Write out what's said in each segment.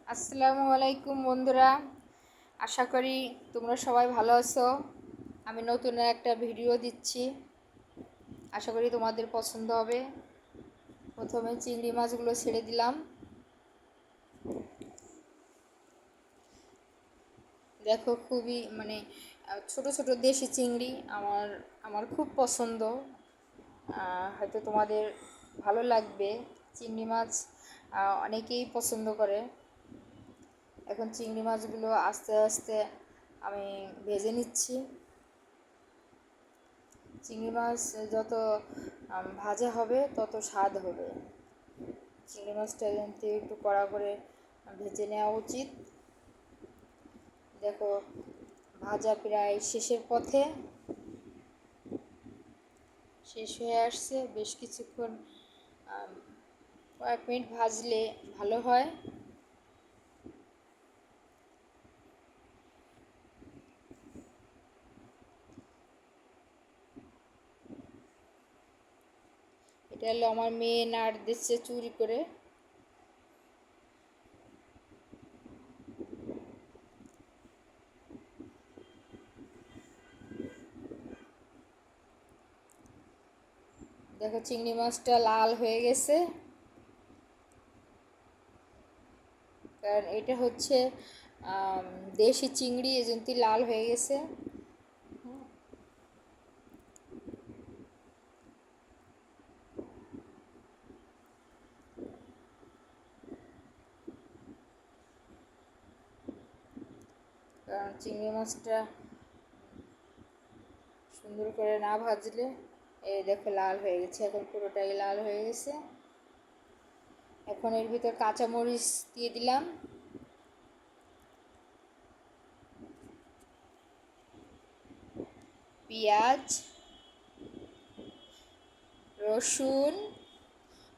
আসসালামু আলাইকুম বন্ধুরা, আশা করি তোমরা সবাই ভালো আছো। আমি নতুন একটা ভিডিও দিচ্ছি, আশা করি তোমাদের পছন্দ হবে। প্রথমে চিংড়ি মাছগুলো ছেড়ে দিলাম। দেখো, খুবই ছোট ছোট দেশি চিংড়ি আমার আমার খুব পছন্দ। হয়তো তোমাদের ভালো লাগবে। চিংড়ি মাছ অনেকেই পছন্দ করে। এখন চিংড়ি মাছগুলো আস্তে আস্তে আমি ভেজে নিচ্ছি। চিংড়ি মাছ যত ভাজা হবে তত স্বাদ হবে। চিংড়ি মাছটা কিন্তু একটু কড়া করে ভেজে নেওয়া উচিত। দেখো, ভাজা প্রায় শেষের পথে, শেষ হয়ে আসছে। বেশ কিছুক্ষণ কয়েক মিনিট ভাজলে ভালো হয়। এটা হলো আমার মেয়ে নাড় দিচ্ছে চুরি করে। দেখো, চিংড়ি মাছটা লাল হয়ে গেছে, কারণ এটা হচ্ছে দেশি চিংড়ি, এজন্য লাল হয়ে গেছে। কারণ চিংড়ি মাছটা সুন্দর করে না ভাজলে, এই দেখো লাল হয়ে গেছে, এখন পুরোটাই লাল হয়ে গেছে। এখন এর ভিতর কাঁচামরিচ দিয়ে দিলাম, পেঁয়াজ, রসুন।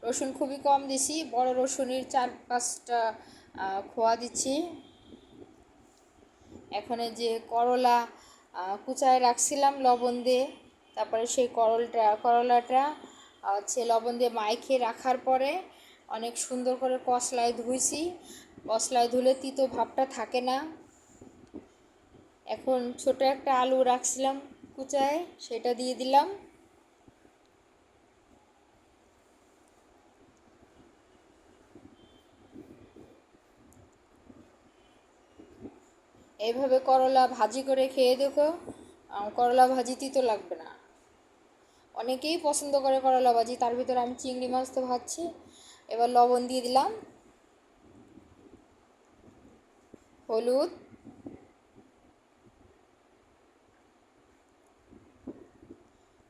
রসুন খুবই কম দিছি, বড় রসুনের 4-5টা খোয়া দিচ্ছি। এখন যে করলা কুচায় রাখছিলাম লবণ দিয়ে, তারপরে সেই করলাটা হচ্ছে লবণ দিয়ে মাইখে রাখার পরে অনেক সুন্দর করে কষলায় ধুইছি। কষলায় ধুলে তিতো ভাবটা থাকে না। এখন ছোট একটা আলু রাখছিলাম কুচায়, সেটা দিয়ে দিলাম। এইভাবে করলা ভাজি করে খেয়ে দেখো, করলা ভাজি তিতো লাগবে না। অনেকেই পছন্দ করে করলা ভাজি, তার ভিতরে আমি চিংড়ি মাছ তো ভাজছি। এবার লবণ দিয়ে দিলাম, হলুদ,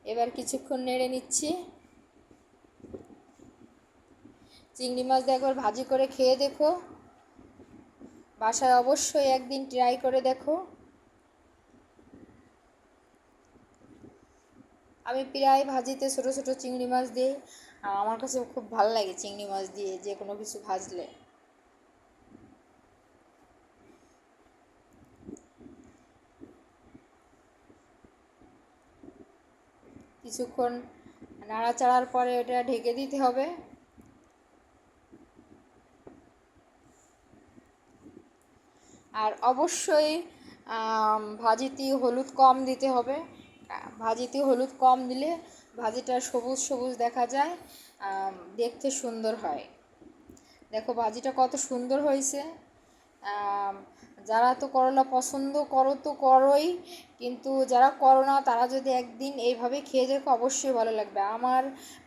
এবার কিছুক্ষণ নেড়ে নিচ্ছি। চিংড়ি মাছ দিয়ে একবার ভাজি করে খেয়ে দেখো, বাসায় অবশ্যই একদিন ট্রাই করে দেখো। আমি প্রায় ভাজিতে ছোট ছোট চিংড়ি মাছ দিই। আমার কাছে খুব ভালো লাগে চিংড়ি মাছ দিয়ে যে কোনো কিছু ভাজলে। কিছুক্ষণ নাড়াচাড়ার পরে এটা ঢেকে দিতে হবে। আর অবশ্যই ভাজিতে হলুদ কম দিতে হবে। ভাজিতে হলুদ কম দিলে ভাজিটা সবুজ সবুজ দেখা যায়, দেখতে সুন্দর হয়। দেখো ভাজিটা কত সুন্দর হয়েছে। যারা তো করলা পছন্দ করো তো করোই, কিন্তু যারা করো না তারা যদি একদিন এইভাবে খেয়ে দেখো অবশ্যই ভালো লাগবে। আমার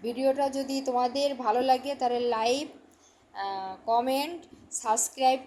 ভিডিওটা যদি তোমাদের ভালো লাগে তাহলে লাইক, কমেন্ট, সাবস্ক্রাইব